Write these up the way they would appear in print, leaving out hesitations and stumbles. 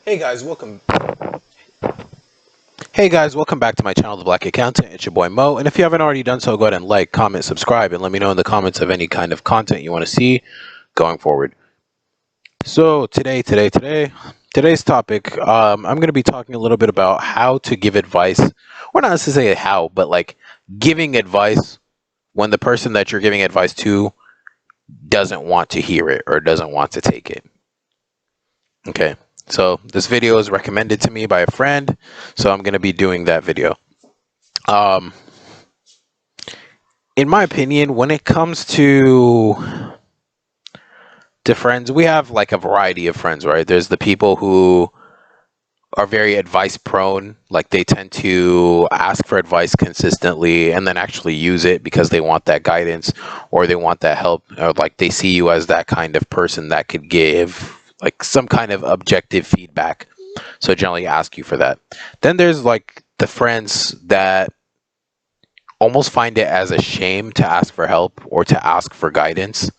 Hey guys, welcome. Hey guys, welcome back to my channel, The Black Accountant. It's your boy Mo, and if you haven't already done so, go ahead and like, comment, subscribe, and let me know in the comments of any kind of content you want to see going forward. So today's topic, I'm going to be talking a little bit about how to give advice, or not necessarily how, but like giving advice when the person that you're giving advice to doesn't want to hear it or doesn't want to take it. Okay, so this video is recommended to me by a friend, so I'm going to be doing that video. Um, in my opinion, when it comes to friends, we have like a variety of friends, right? There's the people who are very advice prone, like they tend to ask for advice consistently and then actually use it because they want that guidance or they want that help, or like they see you as that kind of person that could give like some kind of objective feedback. So generally ask you for that. Then there's like the friends that almost find it as a shame to ask for help or to ask for guidance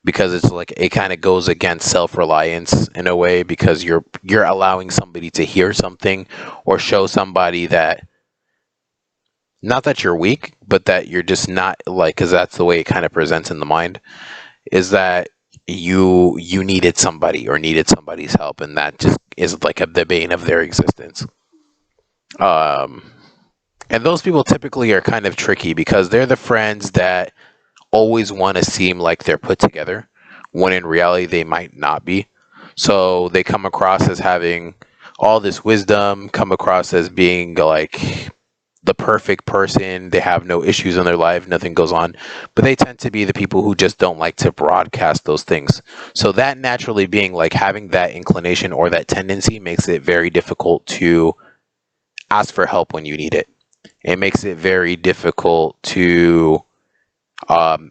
because it's like it kind of goes against self-reliance in a way because you're allowing somebody to hear something or show somebody that not that you're weak but that you're just not like, because that's the way it kind of presents in the mind, is that you needed somebody or needed somebody's help, and that just is like the bane of their existence. um and those people typically are kind of tricky because they're the friends that always want to seem like they're put together when in reality they might not be. So they come across as having all this wisdom, come across as being like the perfect person. They have no issues in their life, nothing goes on, but they tend to be the people who just don't like to broadcast those things. So that naturally being like having that inclination or that tendency makes it very difficult to ask for help when you need it. It makes it very difficult to um,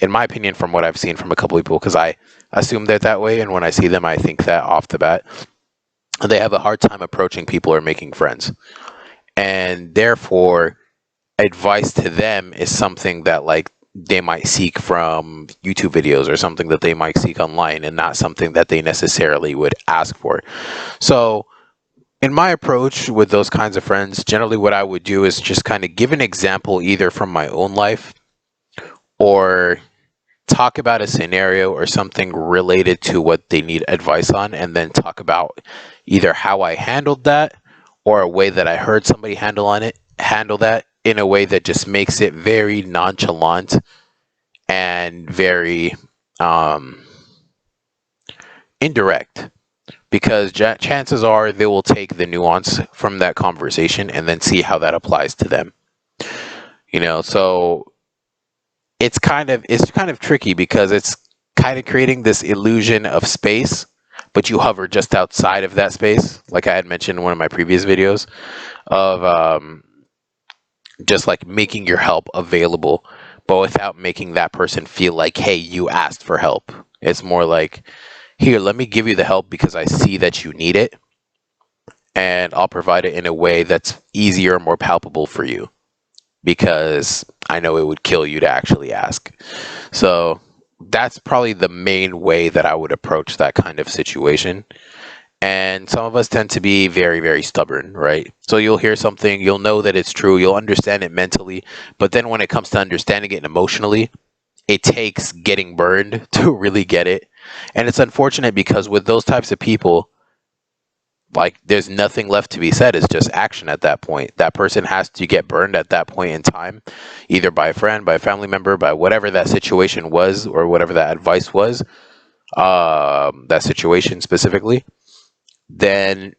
in my opinion, from what I've seen from a couple people, because I assume they're that way, and when I see them, I think that off the bat, they have a hard time approaching people or making friends, and therefore, advice to them is something that like they might seek from YouTube videos or something that they might seek online, and not something that they necessarily would ask for. So. In my approach with those kinds of friends, generally what I would do is just kind of give an example either from my own life or talk about a scenario or something related to what they need advice on, and then talk about either how I handled that or a way that I heard somebody handle that in a way that just makes it very nonchalant and very um, indirect, because chances are they will take the nuance from that conversation and then see how that applies to them. So it's kind of tricky because it's kind of creating this illusion of space, but you hover just outside of that space, like I had mentioned in one of my previous videos, of just like making your help available, but without making that person feel like, hey, you asked for help. It's more like, here, let me give you the help because I see that you need it, and I'll provide it in a way that's easier, more palpable for you, because I know it would kill you to actually ask. So that's probably the main way that I would approach that kind of situation. And some of us tend to be very, very stubborn, right? So you'll hear something, you'll know that it's true, you'll understand it mentally, but then when it comes to understanding it emotionally, it takes getting burned to really get it. And it's unfortunate because with those types of people, like there's nothing left to be said. It's just action at that point. That person has to get burned at that point in time, either by a friend, by a family member, by whatever that situation was or whatever that advice was, that situation specifically. Then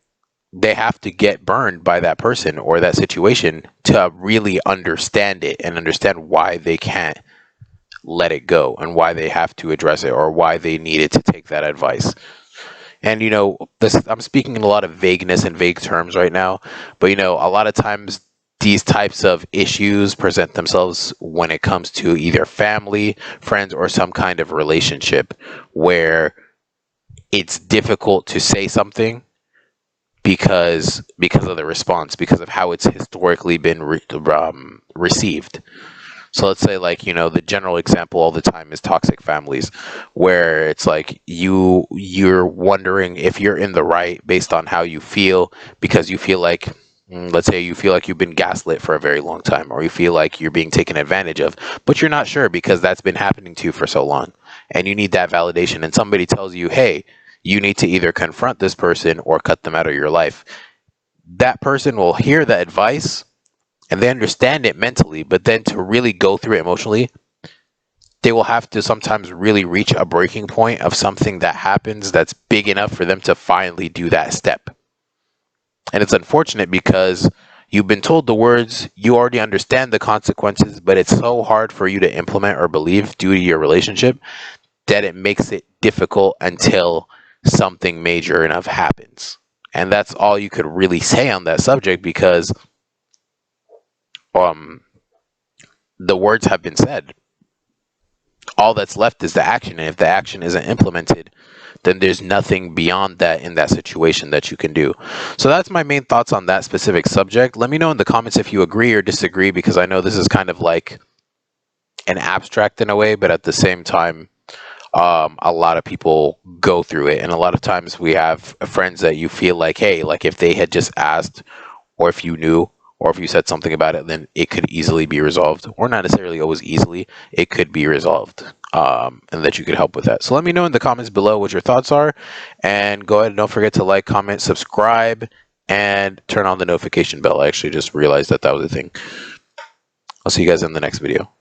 they have to get burned by that person or that situation to really understand it and understand why they can't let it go and why they have to address it or why they needed to take that advice. And this, I'm speaking in a lot of vagueness and vague terms right now, but a lot of times these types of issues present themselves when it comes to either family, friends, or some kind of relationship where it's difficult to say something because of the response, because of how it's historically been received. So let's say, like, the general example all the time is toxic families, where it's like you're wondering if you're in the right based on how you feel, because you feel like, let's say you feel like you've been gaslit for a very long time, or you feel like you're being taken advantage of, but you're not sure because that's been happening to you for so long, and you need that validation. And somebody tells you, hey, you need to either confront this person or cut them out of your life. That person will hear the advice and they understand it mentally, but then to really go through it emotionally, they will have to sometimes really reach a breaking point of something that happens that's big enough for them to finally do that step. And it's unfortunate because you've been told the words, you already understand the consequences, but it's so hard for you to implement or believe due to your relationship that it makes it difficult until something major enough happens. And that's all you could really say on that subject, because um the words have been said. All that's left is the action, and if the action isn't implemented, then there's nothing beyond that in that situation that you can do. So that's my main thoughts on that specific subject. Let me know in the comments if you agree or disagree, because I know this is kind of like an abstract in a way, but at the same time, a lot of people go through it, and a lot of times we have friends that you feel like, hey, like if they had just asked, or if you knew, or if you said something about it, then it could easily be resolved, or not necessarily always easily, it could be resolved, and that you could help with that. So let me know in the comments below what your thoughts are, and go ahead and don't forget to like, comment, subscribe, and turn on the notification bell. I actually just realized that that was a thing. I'll see you guys in the next video.